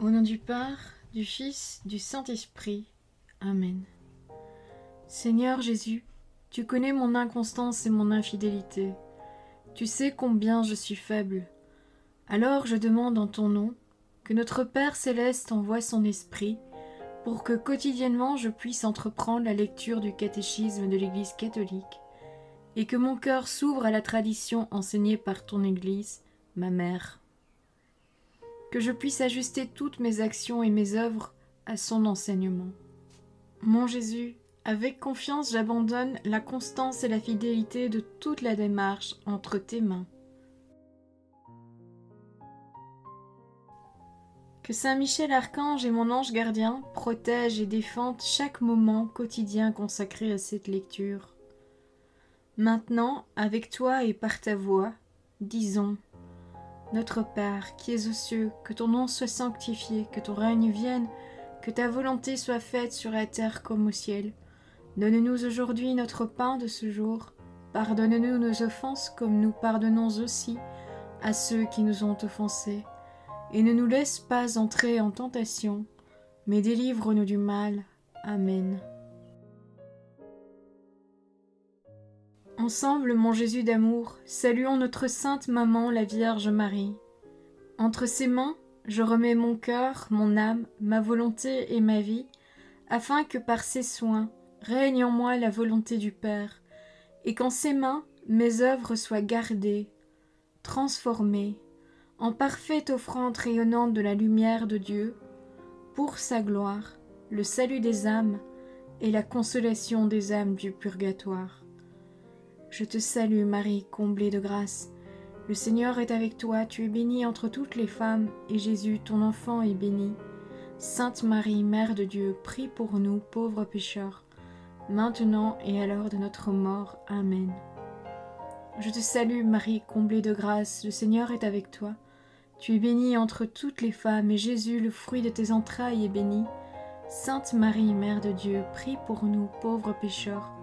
Au nom du Père, du Fils, du Saint-Esprit. Amen. Seigneur Jésus, tu connais mon inconstance et mon infidélité. Tu sais combien je suis faible. Alors je demande en ton nom que notre Père céleste envoie son Esprit pour que quotidiennement je puisse entreprendre la lecture du catéchisme de l'Église catholique et que mon cœur s'ouvre à la tradition enseignée par ton Église, ma mère. Que je puisse ajuster toutes mes actions et mes œuvres à son enseignement. Mon Jésus, avec confiance j'abandonne la constance et la fidélité de toute la démarche entre tes mains. Que Saint Michel Archange et mon ange gardien protègent et défendent chaque moment quotidien consacré à cette lecture. Maintenant, avec toi et par ta voix, disons: Notre Père, qui es aux cieux, que ton nom soit sanctifié, que ton règne vienne, que ta volonté soit faite sur la terre comme au ciel. Donne-nous aujourd'hui notre pain de ce jour. Pardonne-nous nos offenses comme nous pardonnons aussi à ceux qui nous ont offensés. Et ne nous laisse pas entrer en tentation, mais délivre-nous du mal. Amen. Ensemble, mon Jésus d'amour, saluons notre sainte maman, la Vierge Marie. Entre ses mains, je remets mon cœur, mon âme, ma volonté et ma vie, afin que par ses soins règne en moi la volonté du Père, et qu'en ses mains mes œuvres soient gardées, transformées, en parfaite offrande rayonnante de la lumière de Dieu, pour sa gloire, le salut des âmes et la consolation des âmes du purgatoire. Je te salue Marie, comblée de grâce. Le Seigneur est avec toi, tu es bénie entre toutes les femmes, et Jésus, ton enfant, est béni. Sainte Marie, Mère de Dieu, prie pour nous, pauvres pécheurs, maintenant et à l'heure de notre mort. Amen. Je te salue Marie, comblée de grâce, le Seigneur est avec toi. Tu es bénie entre toutes les femmes, et Jésus, le fruit de tes entrailles, est béni. Sainte Marie, Mère de Dieu, prie pour nous, pauvres pécheurs,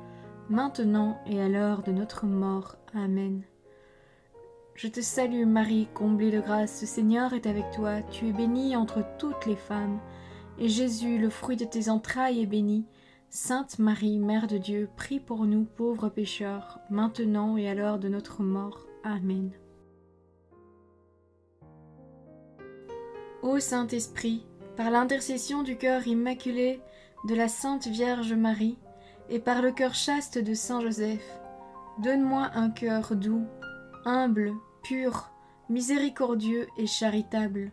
maintenant et à l'heure de notre mort. Amen. Je te salue Marie, comblée de grâce, le Seigneur est avec toi, tu es bénie entre toutes les femmes, et Jésus, le fruit de tes entrailles, est béni. Sainte Marie, Mère de Dieu, prie pour nous pauvres pécheurs, maintenant et à l'heure de notre mort. Amen. Ô Saint-Esprit, par l'intercession du cœur immaculé de la Sainte Vierge Marie, et par le cœur chaste de Saint Joseph, donne-moi un cœur doux, humble, pur, miséricordieux et charitable.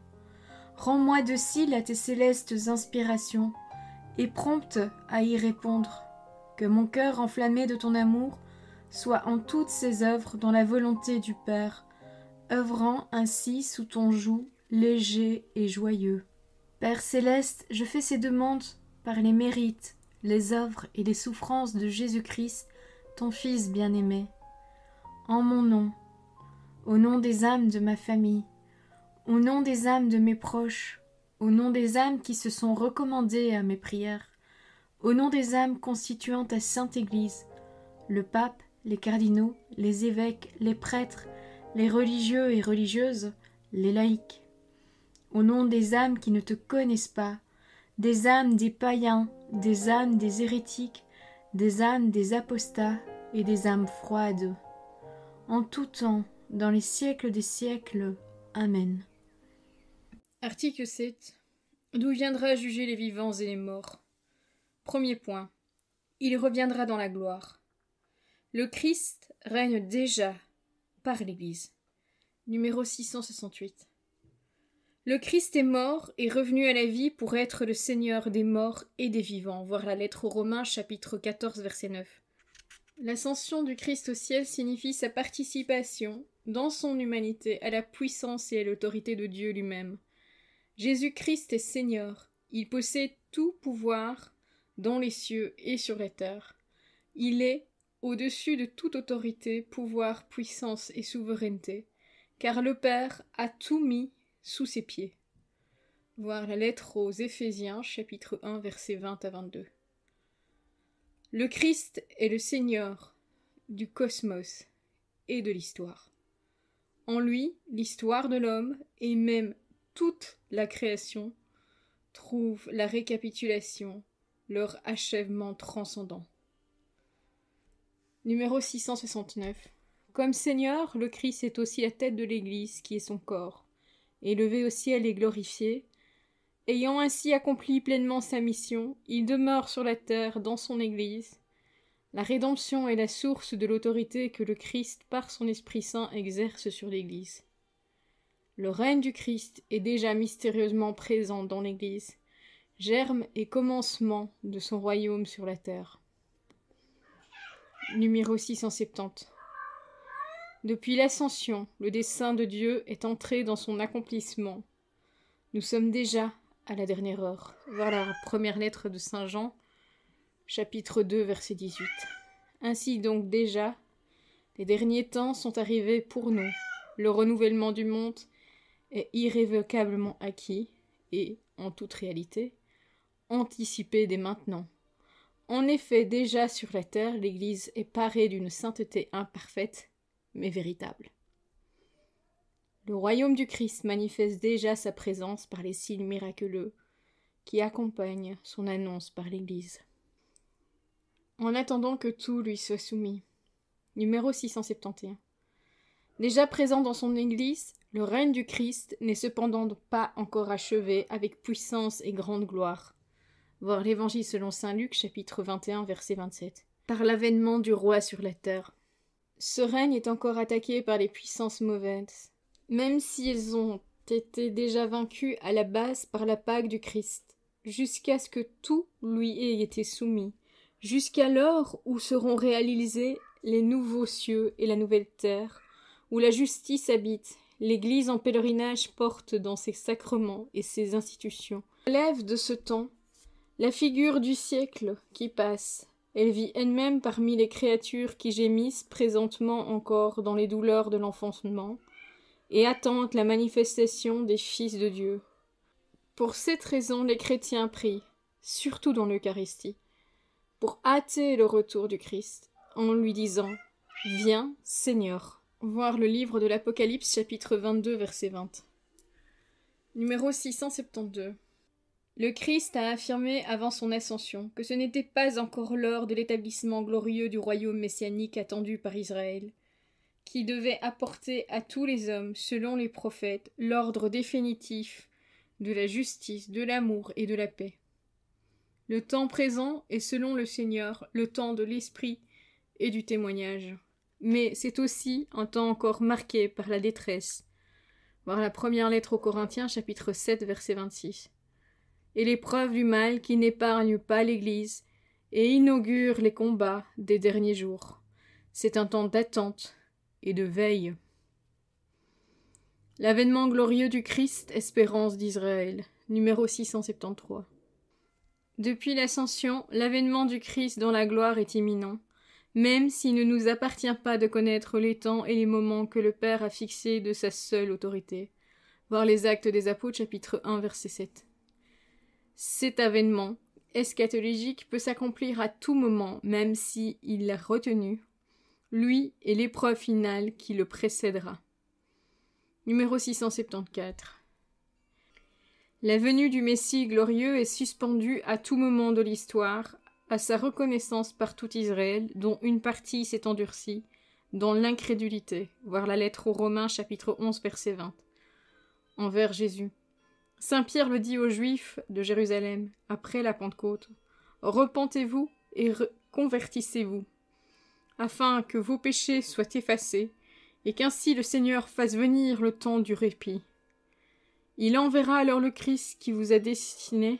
Rends-moi docile à tes célestes inspirations, et prompte à y répondre. Que mon cœur enflammé de ton amour soit en toutes ses œuvres dans la volonté du Père, œuvrant ainsi sous ton joug léger et joyeux. Père céleste, je fais ces demandes par les mérites, les œuvres et les souffrances de Jésus-Christ, ton Fils bien-aimé. En mon nom, au nom des âmes de ma famille, au nom des âmes de mes proches, au nom des âmes qui se sont recommandées à mes prières, au nom des âmes constituant ta Sainte Église, le pape, les cardinaux, les évêques, les prêtres, les religieux et religieuses, les laïcs, au nom des âmes qui ne te connaissent pas, des âmes des païens, des âmes des hérétiques, des âmes des apostats et des âmes froides. En tout temps, dans les siècles des siècles. Amen. Article 7. D'où viendra juger les vivants et les morts? Premier point. Il reviendra dans la gloire. Le Christ règne déjà par l'Église. Numéro 668. Le Christ est mort et revenu à la vie pour être le Seigneur des morts et des vivants. Voir la lettre aux Romains, chapitre 14, verset 9. L'ascension du Christ au ciel signifie sa participation, dans son humanité, à la puissance et à l'autorité de Dieu lui-même. Jésus-Christ est Seigneur. Il possède tout pouvoir dans les cieux et sur la terre. Il est au-dessus de toute autorité, pouvoir, puissance et souveraineté, car le Père a tout mis sous ses pieds. Voir la lettre aux Éphésiens, chapitre 1, versets 20 à 22. Le Christ est le Seigneur du cosmos et de l'histoire. En lui, l'histoire de l'homme et même toute la création trouvent la récapitulation, leur achèvement transcendant. Numéro 669. Comme Seigneur, le Christ est aussi la tête de l'Église, qui est son corps, élevé au ciel et glorifié. Ayant ainsi accompli pleinement sa mission, il demeure sur la terre dans son Église. La rédemption est la source de l'autorité que le Christ, par son Esprit Saint, exerce sur l'Église. Le règne du Christ est déjà mystérieusement présent dans l'Église, germe et commencement de son royaume sur la terre. Numéro 670. Depuis l'Ascension, le dessein de Dieu est entré dans son accomplissement. Nous sommes déjà à la dernière heure. Voir la première lettre de Saint Jean, chapitre 2, verset 18. Ainsi donc déjà, les derniers temps sont arrivés pour nous. Le renouvellement du monde est irrévocablement acquis et, en toute réalité, anticipé dès maintenant. En effet, déjà sur la terre, l'Église est parée d'une sainteté imparfaite, mais véritable. Le royaume du Christ manifeste déjà sa présence par les signes miraculeux qui accompagnent son annonce par l'Église. En attendant que tout lui soit soumis. Numéro 671. Déjà présent dans son Église, le règne du Christ n'est cependant pas encore achevé avec puissance et grande gloire. Voir l'Évangile selon saint Luc, chapitre 21, verset 27. Par l'avènement du roi sur la terre. Ce règne est encore attaqué par les puissances mauvaises, même s'ils ont été déjà vaincus à la base par la Pâque du Christ, jusqu'à ce que tout lui ait été soumis, jusqu'à l'heure où seront réalisés les nouveaux cieux et la nouvelle terre, où la justice habite. L'Église en pèlerinage porte dans ses sacrements et ses institutions. Lève de ce temps la figure du siècle qui passe. Elle vit elle-même parmi les créatures qui gémissent présentement encore dans les douleurs de l'enfantement et attendent la manifestation des fils de Dieu. Pour cette raison, les chrétiens prient, surtout dans l'Eucharistie, pour hâter le retour du Christ, en lui disant « Viens, Seigneur ». Voir le livre de l'Apocalypse, chapitre 22, verset 20. Numéro 672. Le Christ a affirmé avant son ascension que ce n'était pas encore l'heure de l'établissement glorieux du royaume messianique attendu par Israël, qui devait apporter à tous les hommes, selon les prophètes, l'ordre définitif de la justice, de l'amour et de la paix. Le temps présent est, selon le Seigneur, le temps de l'esprit et du témoignage. Mais c'est aussi un temps encore marqué par la détresse. Voir la première lettre aux Corinthiens, chapitre 7, verset 26. Et l'épreuve du mal qui n'épargne pas l'Église et inaugure les combats des derniers jours. C'est un temps d'attente et de veille. L'avènement glorieux du Christ, espérance d'Israël, numéro 673. Depuis l'Ascension, l'avènement du Christ dans la gloire est imminent, même s'il ne nous appartient pas de connaître les temps et les moments que le Père a fixés de sa seule autorité. Voir les Actes des Apôtres, chapitre 1, verset 7. Cet avènement eschatologique peut s'accomplir à tout moment, même si il l'a retenu, lui et l'épreuve finale qui le précédera. Numéro 674. La venue du Messie glorieux est suspendue à tout moment de l'histoire, à sa reconnaissance par tout Israël, dont une partie s'est endurcie, dans l'incrédulité, voir la lettre aux Romains, chapitre 11, verset 20. Envers Jésus. Saint Pierre le dit aux Juifs de Jérusalem, après la Pentecôte, « Repentez-vous et convertissez-vous, afin que vos péchés soient effacés, et qu'ainsi le Seigneur fasse venir le temps du répit. Il enverra alors le Christ qui vous a destiné,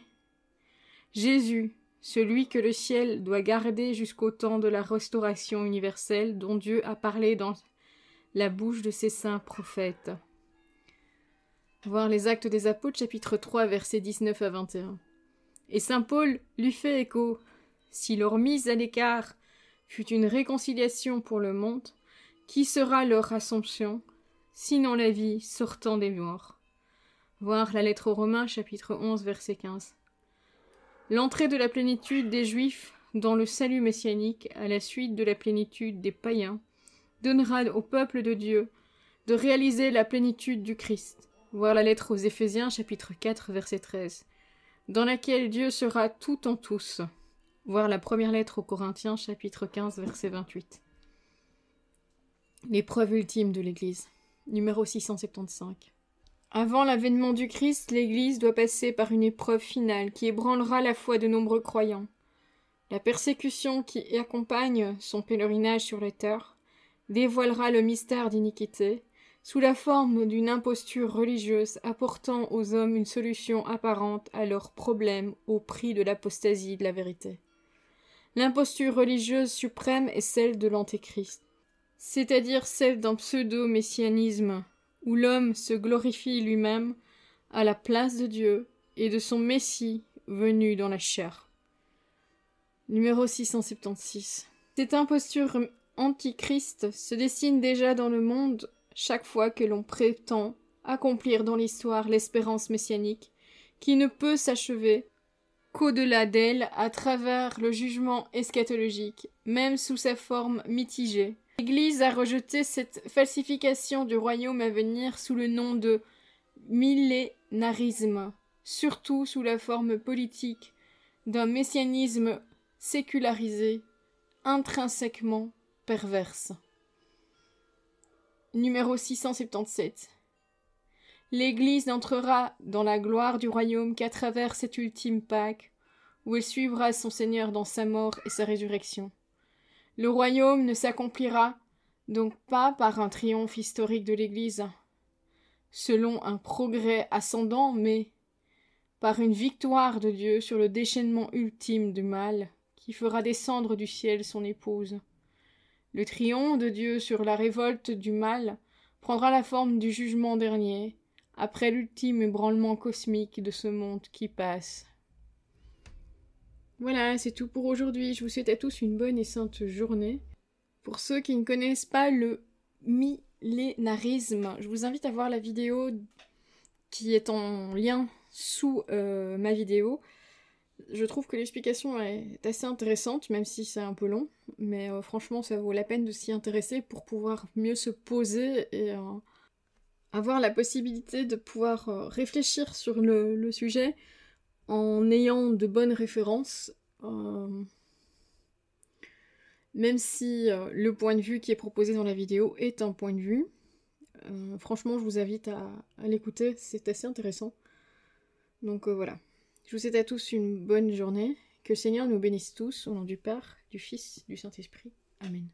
Jésus, celui que le ciel doit garder jusqu'au temps de la restauration universelle dont Dieu a parlé dans la bouche de ses saints prophètes. » Voir les Actes des Apôtres, chapitre 3, versets 19 à 21. Et saint Paul lui fait écho. Si leur mise à l'écart fut une réconciliation pour le monde, qui sera leur assomption, sinon la vie sortant des morts? Voir la lettre aux Romains, chapitre 11, verset 15. L'entrée de la plénitude des Juifs dans le salut messianique, à la suite de la plénitude des païens, donnera au peuple de Dieu de réaliser la plénitude du Christ. Voir la lettre aux Éphésiens, chapitre 4, verset 13. dans laquelle Dieu sera tout en tous. Voir la première lettre aux Corinthiens, chapitre 15, verset 28. L'épreuve ultime de l'Église, numéro 675. Avant l'avènement du Christ, l'Église doit passer par une épreuve finale qui ébranlera la foi de nombreux croyants. La persécution qui accompagne son pèlerinage sur la terre dévoilera le mystère d'iniquité, sous la forme d'une imposture religieuse apportant aux hommes une solution apparente à leurs problèmes au prix de l'apostasie de la vérité. L'imposture religieuse suprême est celle de l'Antéchrist, c'est-à-dire celle d'un pseudo-messianisme où l'homme se glorifie lui-même à la place de Dieu et de son Messie venu dans la chair. Numéro 676. Cette imposture antichrist se dessine déjà dans le monde chaque fois que l'on prétend accomplir dans l'histoire l'espérance messianique, qui ne peut s'achever qu'au-delà d'elle à travers le jugement eschatologique, même sous sa forme mitigée. L'Église a rejeté cette falsification du royaume à venir sous le nom de millénarisme, surtout sous la forme politique d'un messianisme sécularisé, intrinsèquement perverse. Numéro 677. L'Église n'entrera dans la gloire du royaume qu'à travers cette ultime Pâque, où elle suivra son Seigneur dans sa mort et sa résurrection. Le royaume ne s'accomplira donc pas par un triomphe historique de l'Église, selon un progrès ascendant, mais par une victoire de Dieu sur le déchaînement ultime du mal, qui fera descendre du ciel son épouse. Le triomphe de Dieu sur la révolte du mal prendra la forme du jugement dernier, après l'ultime ébranlement cosmique de ce monde qui passe. Voilà, c'est tout pour aujourd'hui. Je vous souhaite à tous une bonne et sainte journée. Pour ceux qui ne connaissent pas le millénarisme, je vous invite à voir la vidéo qui est en lien sous ma vidéo. Je trouve que l'explication est assez intéressante, même si c'est un peu long, mais franchement ça vaut la peine de s'y intéresser pour pouvoir mieux se poser et avoir la possibilité de pouvoir réfléchir sur le sujet en ayant de bonnes références, même si le point de vue qui est proposé dans la vidéo est un point de vue. Franchement, je vous invite à l'écouter, c'est assez intéressant. Donc voilà. Je vous souhaite à tous une bonne journée. Que le Seigneur nous bénisse tous, au nom du Père, du Fils, du Saint-Esprit. Amen.